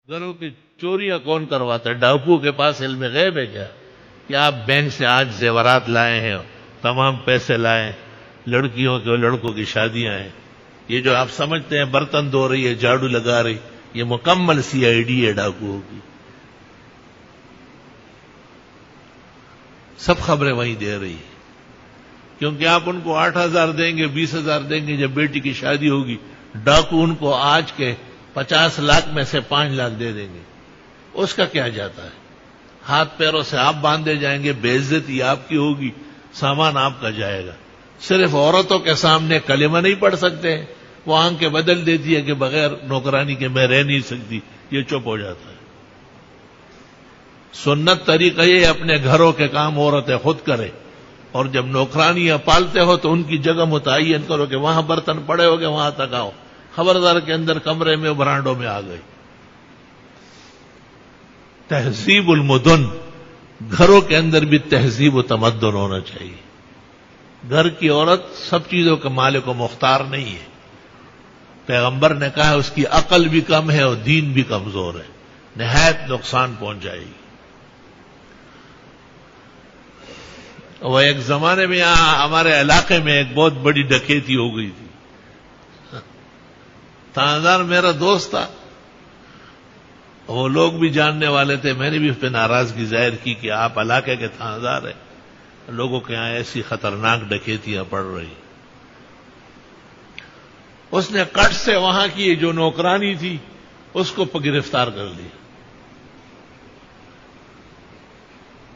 گھروں کی چوریاں کون کرواتا ہے؟ ڈاکو کے پاس علم غیب ہے کیا کہ آپ بینک سے آج زیورات لائے ہیں، تمام پیسے لائے، لڑکیوں کے اور لڑکوں کی شادیاں ہیں، یہ جو آپ سمجھتے ہیں برتن دھو رہی ہے، جھاڑو لگا رہی، یہ مکمل سی آئی ڈی ہے ڈاکوؤں کی. سب خبریں وہیں دے رہی ہے، کیونکہ آپ ان کو 8,000 دیں گے، 20,000 دیں گے، جب بیٹی کی شادی ہوگی ڈاکو ان کو آج کے 50 لاکھ میں سے 5 لاکھ دے دیں گے. اس کا کیا جاتا ہے؟ ہاتھ پیروں سے آپ باندھے جائیں گے، بے عزتی آپ کی ہوگی، سامان آپ کا جائے گا. صرف عورتوں کے سامنے کلمہ نہیں پڑھ سکتے، وہ آنکھیں بدل دیتی ہے کہ بغیر نوکرانی کے میں رہ نہیں سکتی، یہ چپ ہو جاتا ہے. سنت طریقہ یہ اپنے گھروں کے کام عورتیں خود کرے، اور جب نوکرانیاں پالتے ہو تو ان کی جگہ متعین کرو کہ وہاں برتن پڑے ہو گے وہاں تک آؤ، خبردار کے اندر کمرے میں برانڈوں میں آ گئی. تہذیب المدن، گھروں کے اندر بھی تہذیب و تمدن ہونا چاہیے. گھر کی عورت سب چیزوں کے مالک و مختار نہیں ہے. پیغمبر نے کہا اس کی عقل بھی کم ہے اور دین بھی کمزور ہے، نہایت نقصان پہنچائے گی. وہ ایک زمانے میں یہاں ہمارے علاقے میں ایک بہت بڑی ڈکیتی ہو گئی تھی. تھانیدار میرا دوست تھا، وہ لوگ بھی جاننے والے تھے، میں نے بھی اس پہ ناراضگی ظاہر کی کہ آپ علاقے کے تھانیدار ہیں، لوگوں کے یہاں ایسی خطرناک ڈکیتیاں پڑ رہی. اس نے کٹ سے وہاں کی جو نوکرانی تھی اس کو گرفتار کر لیا،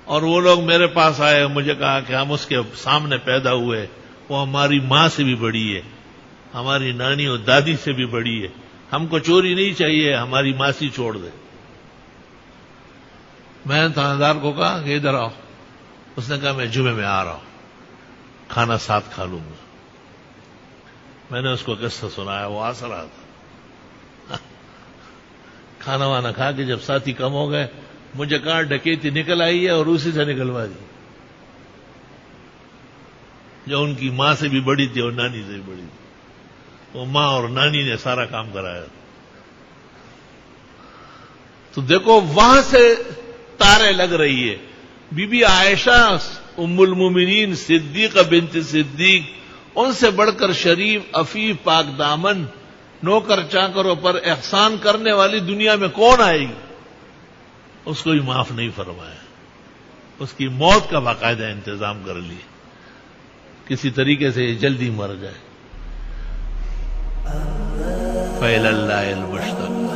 اور وہ لوگ میرے پاس آئے، مجھے کہا کہ ہم اس کے سامنے پیدا ہوئے، وہ ہماری ماں سے بھی بڑی ہے، ہماری نانی اور دادی سے بھی بڑی ہے، ہم کو چوری نہیں چاہیے، ہماری ماسی چھوڑ دے. میں نے تھانیدار کو کہا کہ ادھر آؤ. اس نے کہا میں جمعے میں آ رہا ہوں، کھانا ساتھ کھا لوں گا. میں نے اس کو قصہ سنایا، وہ ہنس رہا تھا. کھانا وانا کھا کے جب ساتھی کم ہو گئے، مجھے کہا ڈکیتی نکل آئی ہے اور اسی سے نکلوا دی، جو ان کی ماں سے بھی بڑی تھی اور نانی سے بھی بڑی تھی. وہ ماں اور نانی نے سارا کام کرایا. تو دیکھو وہاں سے تارے لگ رہی ہے. بی بی عائشہ ام المومنین صدیقہ بنت صدیق، ان سے بڑھ کر شریف عفیف پاک دامن نوکر چاکروں پر احسان کرنے والی دنیا میں کون آئے گی؟ اس کو بھی معاف نہیں فرمایا، اس کی موت کا باقاعدہ انتظام کر لیا، کسی طریقے سے یہ جلدی مر جائے. فَإِلَى اللَّهِ الْمُشْتَقِ.